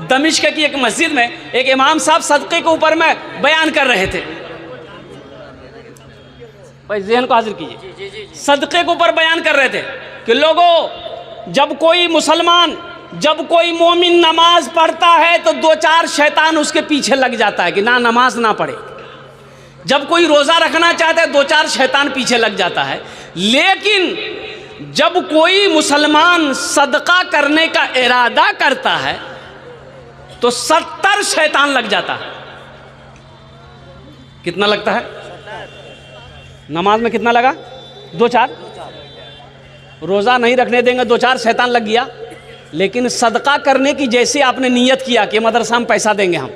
दमिश्क की एक मस्जिद में एक इमाम साहब सदक़े के ऊपर में बयान कर रहे थे। भाई ज़हन को हाजिर कीजिए। सदक़े के ऊपर बयान कर रहे थे कि लोगों, जब कोई मुसलमान, जब कोई मोमिन नमाज पढ़ता है तो 2-4 शैतान उसके पीछे लग जाता है कि ना नमाज ना पढ़े। जब कोई रोज़ा रखना चाहता है 2-4 शैतान पीछे लग जाता है। लेकिन जब कोई मुसलमान सदका करने का इरादा करता है तो 70 शैतान लग जाता है। कितना लगता है? नमाज में कितना लगा? 2-4। रोज़ा नहीं रखने देंगे 2-4 शैतान लग गया। लेकिन सदका करने की जैसे आपने नियत किया कि मदरसा में पैसा देंगे, हम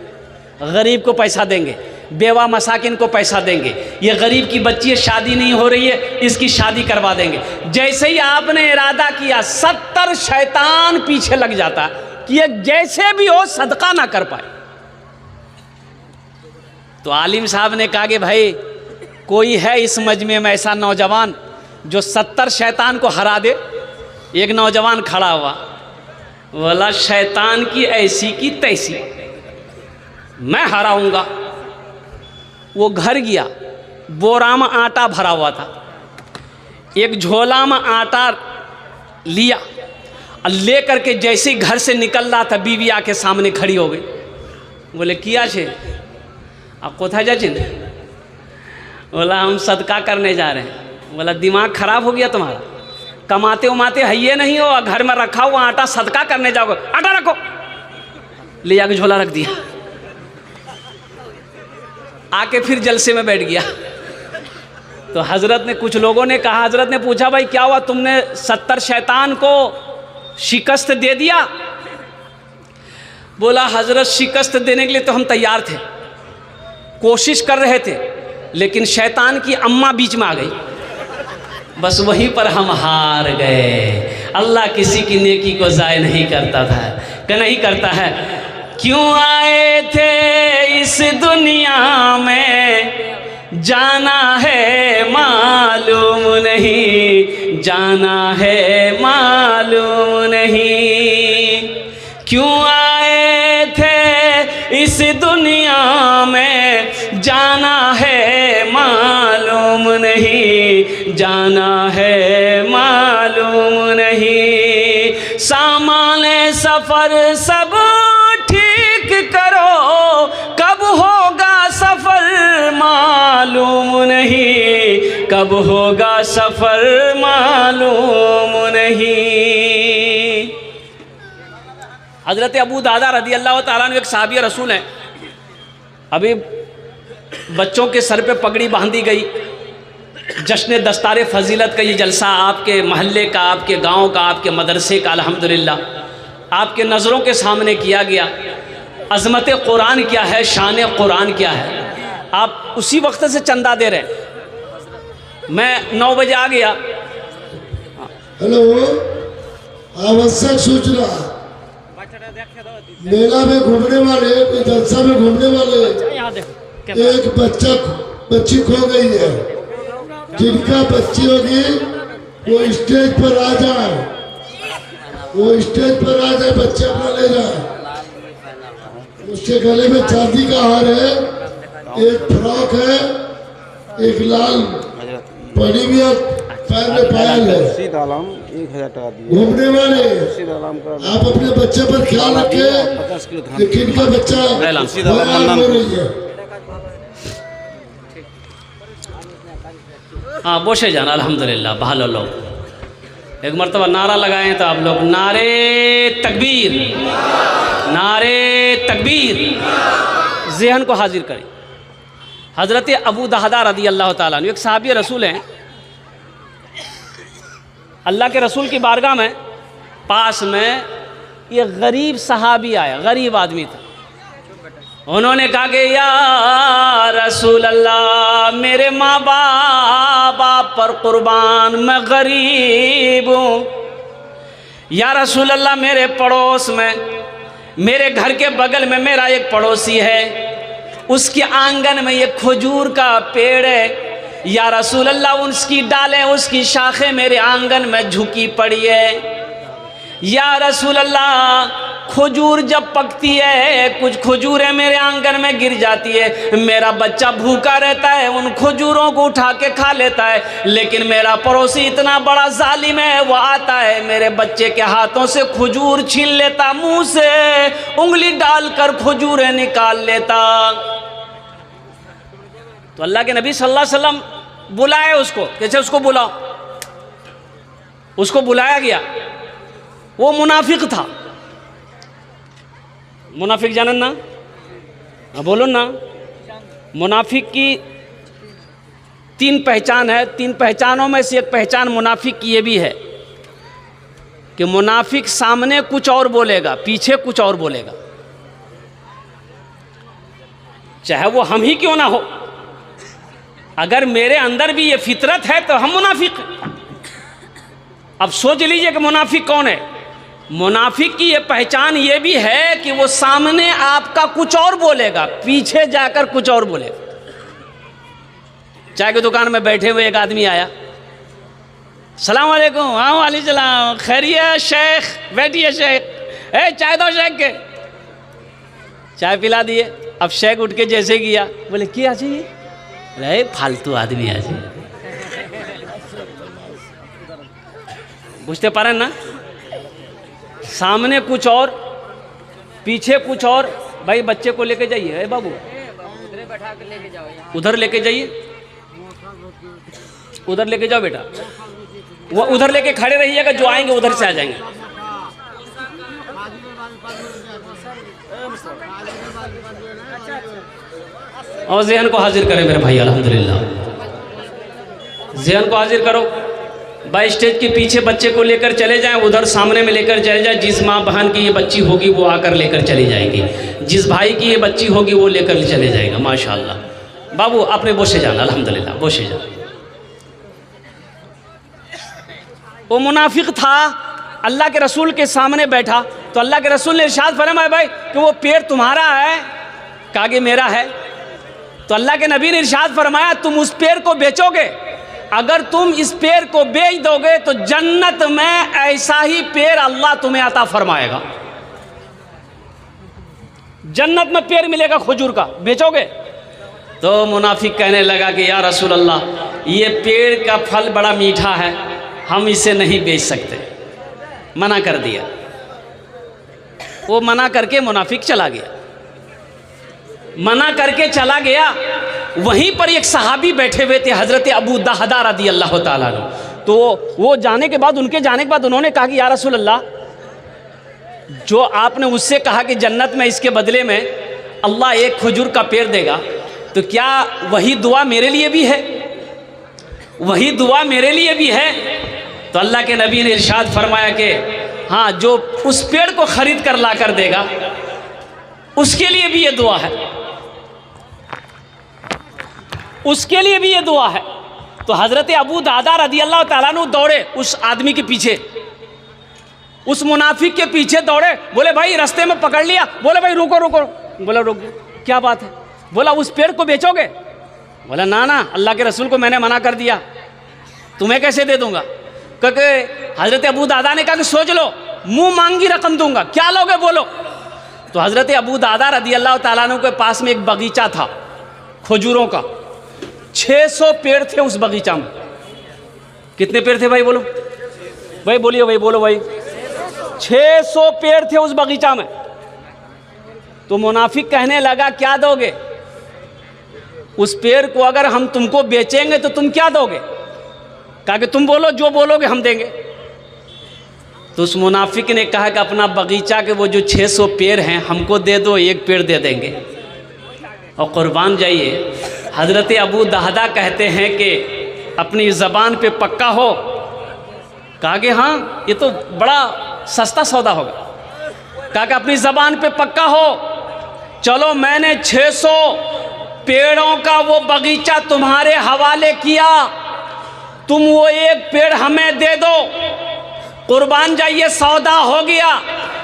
गरीब को पैसा देंगे, बेवा मसाकिन को पैसा देंगे, ये गरीब की बच्ची शादी नहीं हो रही है इसकी शादी करवा देंगे, जैसे ही आपने इरादा किया 70 शैतान पीछे लग जाता कि ये जैसे भी हो सदका ना कर पाए। तो आलिम साहब ने कहा कि भाई कोई है इस मजमे में ऐसा नौजवान जो 70 शैतान को हरा दे? एक नौजवान खड़ा हुआ, बोला शैतान की ऐसी की तैसी मैं हराऊंगा। वो घर गया, बोरा में आटा भरा हुआ था, एक झोला में आटा लिया और ले करके जैसे ही घर से निकल रहा था बीवी आके सामने खड़ी हो गई। बोले किया छे आप कोथा जा चिन? बोला हम सदका करने जा रहे हैं। बोला दिमाग खराब हो गया तुम्हारा, कमाते उमाते है ये नहीं हो, घर में रखा हुआ आटा सदका करने जाओगे, आटा रखो। ले जाके झोला रख दिया, आके फिर जलसे में बैठ गया। तो हजरत ने, कुछ लोगों ने कहा, हजरत ने पूछा भाई क्या हुआ, तुमने 70 शैतान को शिकस्त दे दिया? बोला हजरत शिकस्त देने के लिए तो हम तैयार थे, कोशिश कर रहे थे, लेकिन शैतान की अम्मा बीच में आ गई, बस वहीं पर हम हार गए। अल्लाह किसी की नेकी को ज़ाय नहीं करता था, कि नहीं करता है। क्यों आए थे इस दुनिया में जाना है मालूम नहीं, जाना है मालूम नहीं। क्यों आए थे इस दुनिया में जाना है मालूम नहीं, जाना है मालूम नहीं। सामान सफ़र सब ठीक करो, कब होगा सफ़र मालूम नहीं, कब होगा सफ़र मालूम नहीं। हज़रत अबू दादा रदी अल्लाह ताला अन्हु एक सहाबी रसूल हैं। अभी बच्चों के सर पे पगड़ी बांधी गई, जश्न दस्तार फजीलत का ये जलसा आपके महल्ले का, आपके गांव का, आपके मदरसे का अल्हम्दुलिल्लाह आपके नज़रों के सामने किया गया। अज़मत कुरान क्या है, शान कुरान क्या है, आप उसी वक्त से चंदा दे रहे हैं। मैं 9 बजे आ गया। हेलो, आवश्यक सूचना, मेला में घूमने वाले, जलसा में घूमने वाले एक बच्ची खो गई है। जिनका बच्ची होगी वो स्टेज पर आ जाए, वो स्टेज पर आ जाए, बच्चे अपना ले जाए। उसके गले में चांदी का हार है, एक फ्रॉक है, एक लाल पड़ी भी है, पैर में पायल है। 1000 टका दिए घूमने वाले आप अपने बच्चे पर ख्याल रखें, 50 किलो धान। लेकिन का बच्चा हो रही है। हाँ बोशे जाना अल्हम्दुलिल्लाह। भालो लोग एक मरतबा नारा लगाएं तो आप लोग नारे तकबीर, नारे तकबीर। ज़हन को हाजिर करें। हज़रत अबू दहदा रदी अल्लाह ताला अन्हु एक सहाबी रसूल हैं। अल्लाह के रसूल की बारगाह में पास में ये गरीब सहाबी आया, गरीब आदमी था। उन्होंने कहा कि या रसूल अल्लाह, मेरे माँ बाप पर कुर्बान, मैं गरीब हूँ। या रसूल अल्लाह, मेरे पड़ोस में, मेरे घर के बगल में मेरा एक पड़ोसी है, उसके आंगन में एक खजूर का पेड़ है। या रसूल अल्लाह, उसकी डालें, उसकी शाखें मेरे आंगन में झुकी पड़ी है। या रसूल अल्लाह, खजूर जब पकती है, कुछ खजूरें मेरे आंगन में गिर जाती है, मेरा बच्चा भूखा रहता है, उन खजूरों को उठा के खा लेता है। लेकिन मेरा पड़ोसी इतना बड़ा जालिम है, वो आता है मेरे बच्चे के हाथों से खजूर छीन लेता, मुंह से उंगली डालकर खजूरें निकाल लेता। तो अल्लाह के नबी सल्लल्लाहु अलैहि वसल्लम बुलाए उसको, कैसे उसको बुलाओ, उसको बुलाया गया। वो मुनाफिक था। मुनाफिक जानन ना, बोलो ना। मुनाफिक की 3 पहचान है। 3 पहचानों में से एक पहचान मुनाफिक की ये भी है कि मुनाफिक सामने कुछ और बोलेगा, पीछे कुछ और बोलेगा, चाहे वो हम ही क्यों ना हो। अगर मेरे अंदर भी ये फितरत है तो हम मुनाफिक हैं। अब सोच लीजिए कि मुनाफिक कौन है। मुनाफिक की ये पहचान ये भी है कि वो सामने आपका कुछ और बोलेगा, पीछे जाकर कुछ और बोलेगा। चाय की दुकान में बैठे हुए एक आदमी आया, सलाम वालेकुम। हाँ वालेकुम सलाम, खैरियत शेख, बैठिए शेख। चाय दो शेख के। चाय पिला दिए। अब शेख उठ के जैसे गया, बोले क्या चाहिए? अरे फालतू आदमी है जी, बुझते पारे ना, सामने कुछ और पीछे कुछ और। भाई बच्चे को लेके जाइए, अरे बाबू उधर लेके जाइए, उधर लेके जाओ बेटा, वो उधर लेके खड़े रहिएगा, जो आएंगे उधर से आ जाएंगे। और ज़हन को हाजिर करें मेरे भाई, अल्हम्दुलिल्लाह ज़हन को हाजिर करो। भाई स्टेज के पीछे बच्चे को लेकर चले जाएं, उधर सामने में लेकर चले जाएं। जिस माँ बहन की ये बच्ची होगी वो आकर लेकर चली जाएगी, जिस भाई की ये बच्ची होगी वो लेकर चले जाएगा। माशाअल्लाह। बाबू आपने बोशे जाना, अल्हम्दुलिल्लाह बोशे जाना। वो मुनाफिक था, अल्लाह के रसूल के सामने बैठा तो अल्लाह के रसूल ने इरशाद फरमाया भाई कि वो पेड़ तुम्हारा है? कहा कि मेरा है। तो अल्लाह के नबी ने इरशाद फरमाया तुम उस पेड़ को बेचोगे? अगर तुम इस पेड़ को बेच दोगे तो जन्नत में ऐसा ही पेड़ अल्लाह तुम्हें अता फरमाएगा। जन्नत में पेड़ मिलेगा खजूर का, बेचोगे? तो मुनाफिक कहने लगा कि या रसूल अल्लाह, ये पेड़ का फल बड़ा मीठा है, हम इसे नहीं बेच सकते। मना कर दिया। वो मना करके मुनाफिक चला गया। मना करके चला गया। वहीं पर एक सहाबी बैठे हुए थे, हज़रत अबू दहदा रदी अल्लाह ताला अन्हु। तो वो जाने के बाद, उनके जाने के बाद उन्होंने कहा कि या रसूल अल्लाह, जो आपने उससे कहा कि जन्नत में इसके बदले में अल्लाह एक खजूर का पेड़ देगा, तो क्या वही दुआ मेरे लिए भी है? वही दुआ मेरे लिए भी है? तो अल्लाह के नबी ने इरशाद फरमाया कि हाँ, जो उस पेड़ को ख़रीद कर ला कर देगा उसके लिए भी ये दुआ है, उसके लिए भी ये दुआ है। तो हज़रत अबू दादा रदी अल्लाह ताला अन्हु दौड़े उस आदमी के पीछे, उस मुनाफिक के पीछे दौड़े। बोले भाई रास्ते में पकड़ लिया। बोले भाई रुको रुको। बोला रुक, क्या बात है? बोला उस पेड़ को बेचोगे? बोला ना ना, अल्लाह के रसूल को मैंने मना कर दिया, तुम्हें कैसे दे दूंगा? क्योंकि हज़रत अबू दादा ने कहा कि सोच लो, मुंह मांगी रकम दूंगा, क्या लोगे बोलो। तो हज़रत अबू दादा रदी अल्लाह ताला अन्हु के पास में एक बगीचा था खजूरों का। 600 पेड़ थे उस बगीचा में। कितने पेड़ थे भाई बोलो? भाई बोलिए भाई, बोलो भाई। 600 पेड़ थे उस बगीचा में। तो मुनाफिक कहने लगा क्या दोगे? उस पेड़ को अगर हम तुमको बेचेंगे तो तुम क्या दोगे? कहा कि तुम बोलो, जो बोलोगे हम देंगे। तो उस मुनाफिक ने कहा कि अपना बगीचा के वो जो 600 पेड़ हैं हमको दे दो, एक पेड़ दे देंगे। और कुर्बान जाइए, हज़रत अबू दहदा कहते हैं कि अपनी ज़बान पे पक्का हो। कहा कि हाँ, ये तो बड़ा सस्ता सौदा होगा। कहा कि अपनी ज़बान पे पक्का हो, चलो मैंने 600 पेड़ों का वो बगीचा तुम्हारे हवाले किया, तुम वो एक पेड़ हमें दे दो। कुर्बान जाइए, सौदा हो गया।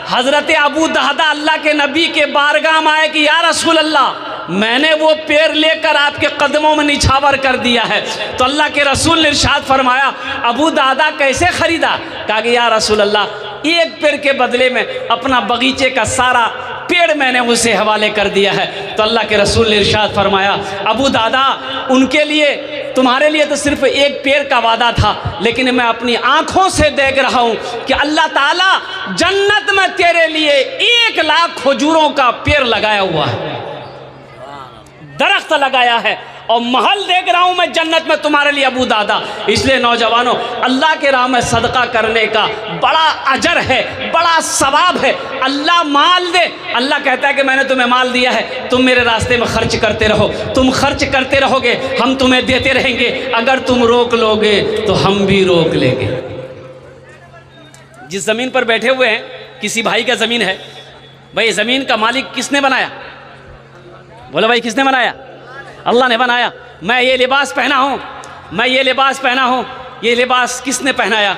हज़रत अबू दहदा अल्लाह के नबी के बारगाह में आए कि या रसूल अल्लाह, मैंने वो पेड़ लेकर आपके कदमों में निछावर कर दिया है। तो अल्लाह के रसूल ने इरशाद फरमाया, अबू दादा कैसे ख़रीदा? कहा कि या रसूल अल्लाह, एक पेड़ के बदले में अपना बगीचे का सारा पेड़ मैंने उसे हवाले कर दिया है। तो अल्लाह के रसूल ने इरशाद फरमाया, अबू दादा उनके लिए, तुम्हारे लिए तो सिर्फ एक पेड़ का वादा था, लेकिन मैं अपनी आंखों से देख रहा हूँ कि अल्लाह ताला जन्नत में तेरे लिए 1 लाख खजूरों का पेड़ लगाया हुआ है, दरख्त लगाया है, और महल देख रहा हूं मैं जन्नत में तुम्हारे लिए अबू दादा। इसलिए नौजवानों, अल्लाह के राह में सदका करने का बड़ा अजर है, बड़ा सवाब है। अल्लाह माल दे, अल्लाह कहता है कि मैंने तुम्हें माल दिया है, तुम मेरे रास्ते में खर्च करते रहो, तुम खर्च करते रहोगे, हम तुम्हें देते रहेंगे। अगर तुम रोक लोगे तो हम भी रोक लेंगे। जिस ज़मीन पर बैठे हुए हैं, किसी भाई का ज़मीन है, भाई ज़मीन का मालिक किसने बनाया? बोलो भाई, किसने बनाया? अल्लाह ने बनाया। मैं ये लिबास पहना हूँ, मैं ये लिबास पहना हूँ, ये लिबास किसने पहनाया?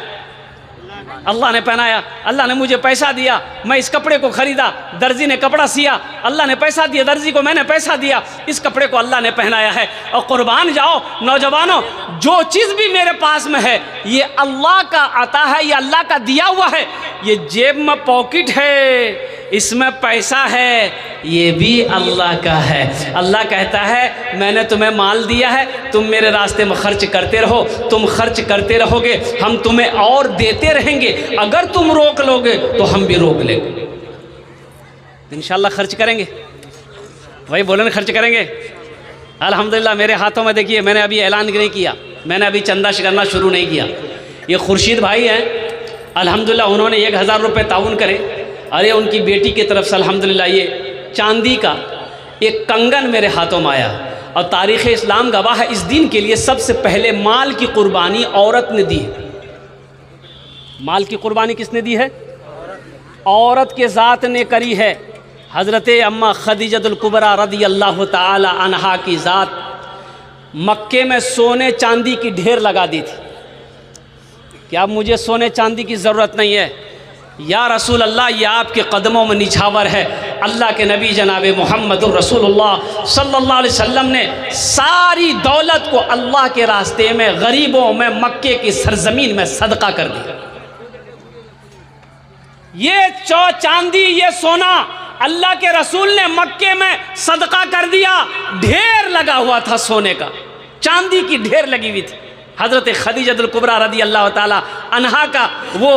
अल्लाह ने पहनाया। अल्लाह ने मुझे पैसा दिया, मैं इस कपड़े को ख़रीदा, दर्जी ने कपड़ा सिया, अल्लाह ने पैसा दिया, दर्जी को मैंने पैसा दिया, इस कपड़े को अल्लाह ने पहनाया है। और कुर्बान जाओ नौजवानों, जो चीज़ भी मेरे पास में है ये अल्लाह का अता है, ये अल्लाह का दिया हुआ है। ये जेब में पॉकेट है, इसमें पैसा है, ये भी अल्लाह का है। अल्लाह कहता है मैंने तुम्हें माल दिया है, तुम मेरे रास्ते में खर्च करते रहो, तुम खर्च करते रहोगे, हम तुम्हें और देते रहेंगे। अगर तुम रोक लोगे तो हम भी रोक लेंगे। इंशाल्लाह खर्च करेंगे भाई, बोले ना खर्च करेंगे। अल्हम्दुलिल्लाह मेरे हाथों में देखिए, मैंने अभी ऐलान नहीं किया, मैंने अभी चंदा करना शुरू नहीं किया। ये खुर्शीद भाई हैं, अल्हम्दुलिल्लाह उन्होंने 1000 रुपये ताउन करे। अरे उनकी बेटी की तरफ से अल्हम्दुलिल्लाह ये चांदी का एक कंगन मेरे हाथों में आया। और तारीख़ इस्लाम गवाह है, इस दिन के लिए सबसे पहले माल की कुर्बानी औरत ने दी है। माल की कुर्बानी किसने दी है? औरत के ज़ात ने करी है। हज़रत अम्मा खदीजतुल कुबरा रदी अल्लाह ताला अन्हा की ज़ात मक्के में सोने चांदी की ढेर लगा दी थी कि अब मुझे सोने चांदी की ज़रूरत नहीं है, या रसूल अल्लाह ये आपके कदमों में निछावर है। अल्लाह के नबी जनाब मुहम्मदुर रसूलुल्लाह सल्लल्लाहु अलैहि वसल्लम ने सारी दौलत को अल्लाह के रास्ते में गरीबों में मक्के की सरजमीन में सदका कर दिया। ये चांदी, ये सोना अल्लाह के रसूल ने मक्के में सदका कर दिया। ढेर लगा हुआ था सोने का, चांदी की ढेर लगी हुई थी। हज़रत खदीजतुल कुबरा रदी अल्लाह ताला अन्हा का वो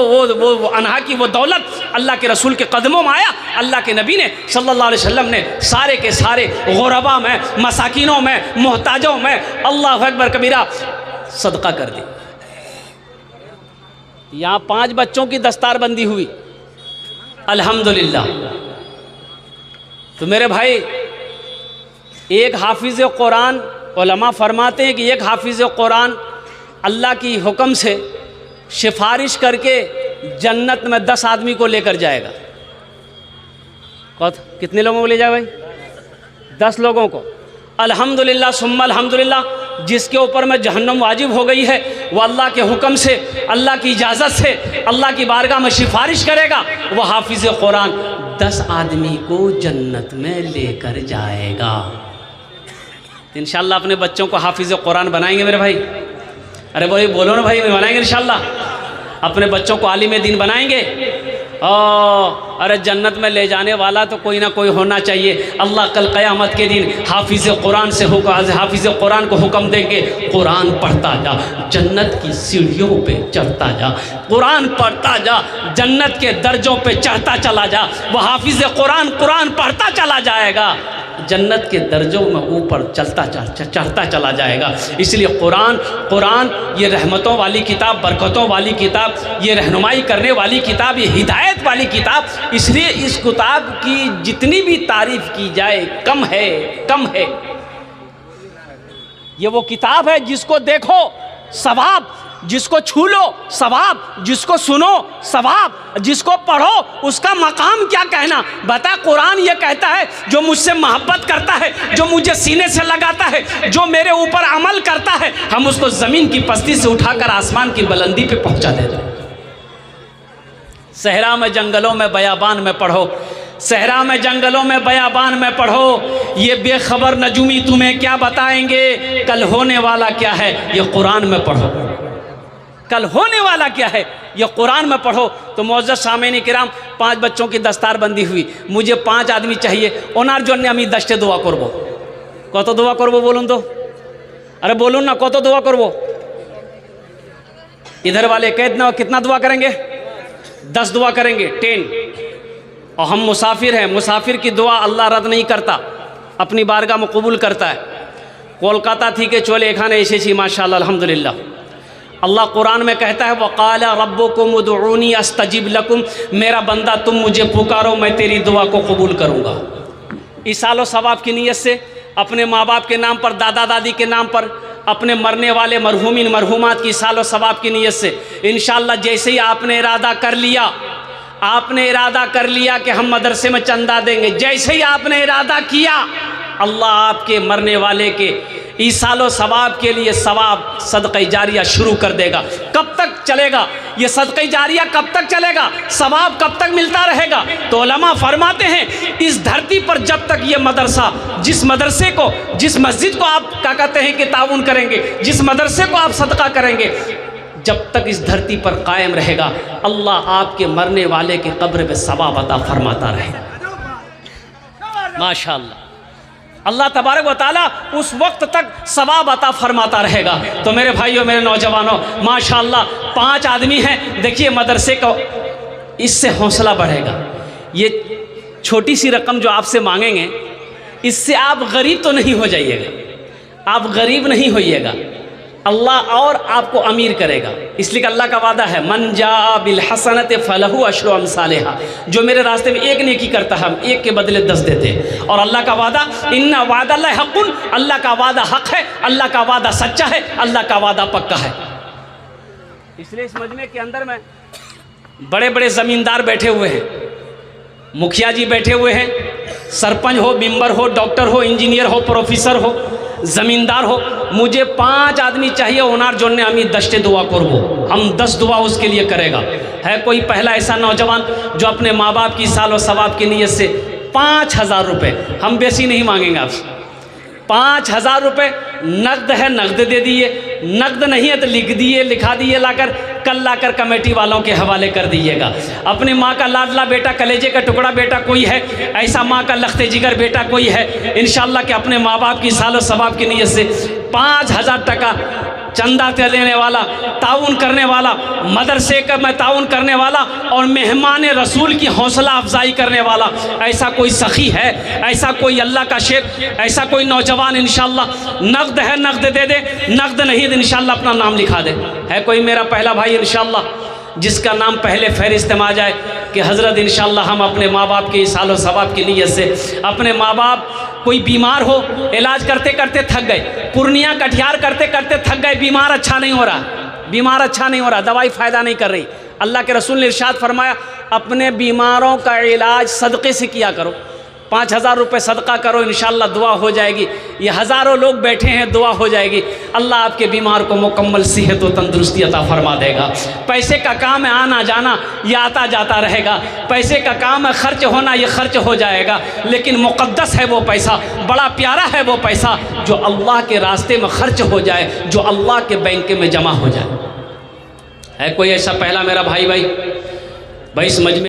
अन्हा की वो दौलत अल्लाह के रसूल के कदमों में आया। अल्लाह के नबी ने सल्लल्लाहु अलैहि वसल्लम ने सारे के सारे गुरबा में, मसाकिनों में, मोहताजों में अल्लाह अकबर कबीरा सदका कर दी। यहाँ 5 बच्चों की दस्तारबंदी हुई अल्हम्दुलिल्लाह। तो मेरे भाई, एक हाफिज़ कुरान, उलमा फरमाते हैं कि एक हाफिज़ कुरान अल्लाह की हुक्म से सिफारिश करके जन्नत में 10 आदमी को लेकर जाएगा। कितने लोगों को ले जाएगा भाई? 10 लोगों को। अल्हम्दुलिल्लाह सुम्मा अल्हम्दुलिल्लाह। जिसके ऊपर में जहन्नम वाजिब हो गई है वो अल्लाह के हुक्म से, अल्लाह की इजाज़त से अल्लाह की बारगाह में सिफारिश करेगा, वह हाफिज़ कुरान 10 आदमी को जन्नत में लेकर जाएगा। इंशाअल्लाह अपने बच्चों को हाफिज़ कुरान बनाएंगे मेरे भाई। अरे भाई बोलो ना भाई, बनाएंगे इंशाअल्लाह। अपने बच्चों को आलिम दीन बनाएंगे। अरे जन्नत में ले जाने वाला तो कोई ना कोई होना चाहिए। अल्लाह कल क़यामत के दिन हाफिज़ कुरान से हाफिज़ कुरान को हुक्म देंगे, कुरान पढ़ता जा, जन्नत की सीढ़ियों पे चढ़ता जा, कुरान पढ़ता जा, जन्नत के दर्जों पे चढ़ता चला जा। वह हाफिज़ कुरान कुरान पढ़ता चला जाएगा, जन्नत के दर्जों में ऊपर चढ़ता चला जाएगा। इसलिए कुरान ये रहमतों वाली किताब, बरकतों वाली किताब, ये रहनुमाई करने वाली किताब, ये हिदायत वाली किताब। इसलिए इस किताब की जितनी भी तारीफ़ की जाए कम है, कम है। ये वो किताब है जिसको देखो सवाब, जिसको छू लो सवाब, जिसको सुनो सवाब, जिसको पढ़ो उसका मकाम क्या कहना। बता, कुरान ये कहता है जो मुझसे मोहब्बत करता है, जो मुझे सीने से लगाता है, जो मेरे ऊपर अमल करता है, हम उसको ज़मीन की पस्ती से उठाकर आसमान की बुलंदी पे पहुंचा देते हैं। सहरा में जंगलों में बयाबान में पढ़ो, सहरा में जंगलों में बयाबान में पढ़ो, ये बेखबर नजूमी तुम्हें क्या बताएंगे कल होने वाला क्या है, ये कुरान में पढ़ो। कल होने वाला क्या है ये कुरान में पढ़ो। तो मुअज़्ज़ज़ सामीन किराम, 5 बच्चों की दस्तार बंदी हुई, मुझे 5 आदमी चाहिए। ओनार जन्य আমি 10টে দোয়া করব। কত দোয়া করব বলুন তো? अरे बोलून ना, কত দোয়া করব? इधर वाले कितना दुआ करेंगे? 10 दुआ करेंगे, 10। और हम मुसाफिर हैं, मुसाफिर की दुआ अल्लाह रद्द नहीं करता, अपनी बारगाह में कबूल करता है। कोलकाता थी के चोले एखाने एसेছি माशाअल्लाह अल्हम्दुलिल्लाह। अल्लाह कुरान में कहता है वक़ाला रब्बुकुम उदऊनी अस्तजिब लकुम, मेरा बंदा तुम मुझे पुकारो मैं तेरी दुआ को कबूल करूँगा। इसालो सवाब की नीयत से अपने माँ बाप के नाम पर, दादा दादी के नाम पर, अपने मरने वाले मरहूमिन मरहूमात की सालो सवाब की नीयत से इंशाअल्लाह जैसे ही आपने इरादा कर लिया, आपने इरादा कर लिया कि हम मदरसे में चंदा देंगे, जैसे ही आपने इरादा किया अल्लाह आपके मरने वाले के ईसालो सवाब के लिए सवाब सदक़ा जारिया शुरू कर देगा। कब तक चलेगा ये सदक़ा जारिया? कब तक चलेगा? सवाब कब तक मिलता रहेगा? तो उलमा फरमाते हैं इस धरती पर जब तक ये मदरसा, जिस मदरसे को, जिस मस्जिद को आप क्या कहते हैं कि ताउन करेंगे, जिस मदरसे को आप सदका करेंगे, जब तक इस धरती पर कायम रहेगा अल्लाह आपके मरने वाले के कब्र पे सवाब अता फरमाता रहेगा। माशाअल्लाह, अल्लाह तबारक व तआला उस वक्त तक सवाब अता फरमाता रहेगा। तो मेरे भाइयों, मेरे नौजवानों, माशाअल्लाह 5 आदमी हैं। देखिए मदरसे को इससे हौसला बढ़ेगा। ये छोटी सी रकम जो आपसे मांगेंगे, इससे आप गरीब तो नहीं हो जाइएगा, आप गरीब नहीं होइएगा, अल्लाह और आपको अमीर करेगा। इसलिए कि अल्लाह का वादा है मन जा बिल हसनत फलहु अशरु अमसालिहा, जो मेरे रास्ते में एक नेकी करता है हम एक के बदले 10 देते हैं। और अल्लाह का वादा इन्ना वादल्लाहि हक़्क़ुन, अल्लाह का वादा हक है, अल्लाह का वादा सच्चा है, अल्लाह का वादा पक्का है। इसलिए इस मजमे के अंदर में बड़े बड़े ज़मींदार बैठे हुए हैं, मुखिया जी बैठे हुए हैं, सरपंच हो, मेंबर हो, डॉक्टर हो, इंजीनियर हो, प्रोफेसर हो, ज़मींदार हो। मुझे 5 आदमी चाहिए ओनार जोड़ने हमें 10 दुआ करबो, हम 10 दुआ उसके लिए करेगा। है कोई पहला ऐसा नौजवान जो अपने माँ बाप की साल और सवाब की नीयत से 5000 रुपये, हम बेसी नहीं मांगेंगे आपसे, 5000 रुपये नकद है नकद दे दिए, नकद नहीं है तो लिख दिए, लिखा दिए लाकर, कल लाकर कमेटी वालों के हवाले कर दीजिएगा। अपनी माँ का लाडला बेटा, कलेजे का टुकड़ा बेटा कोई है, ऐसा माँ का लख्ते जिगर बेटा कोई है, इंशाअल्लाह कि अपने माँ बाप की सालो सवाब की नीयत से 5000 टका चंदा देने वाला, ताउन करने वाला, मदरसे का मैं ताउन करने वाला और मेहमान रसूल की हौसला अफजाई करने वाला ऐसा कोई सखी है, ऐसा कोई अल्लाह का शेख, ऐसा कोई नौजवान इंशाअल्लाह नकद है नकद दे दे, नकद नहीं तो इंशाअल्लाह अपना नाम लिखा दे। है कोई मेरा पहला भाई इंशाअल्लाह जिसका नाम पहले फहरिस्त में आ जाए कि हज़रत इंशाअल्लाह हम अपने माँ बाप के सालो सवाब की नीयत से, अपने माँ बाप कोई बीमार हो, इलाज करते करते थक गए, पूर्णिया कटिहार करते करते थक गए, बीमार अच्छा नहीं हो रहा, बीमार अच्छा नहीं हो रहा, दवाई फ़ायदा नहीं कर रही। अल्लाह के रसूल ने इरशाद फरमाया अपने बीमारों का इलाज सदक़े से किया करो, 5000 रुपये सदका करो, इंशाअल्लाह दुआ हो जाएगी। ये हज़ारों लोग बैठे हैं, दुआ हो जाएगी, अल्लाह आपके बीमार को मुकम्मल सेहत व तंदुरुस्ती अता फरमा देगा। पैसे का काम है आना जाना, ये आता जाता रहेगा, पैसे का काम है खर्च होना, ये खर्च हो जाएगा, लेकिन मुक़द्दस है वो पैसा, बड़ा प्यारा है वो पैसा जो अल्लाह के रास्ते में खर्च हो जाए, जो अल्लाह के बैंक में जमा हो जाए। है कोई ऐसा पहला मेरा भाई इस मजमे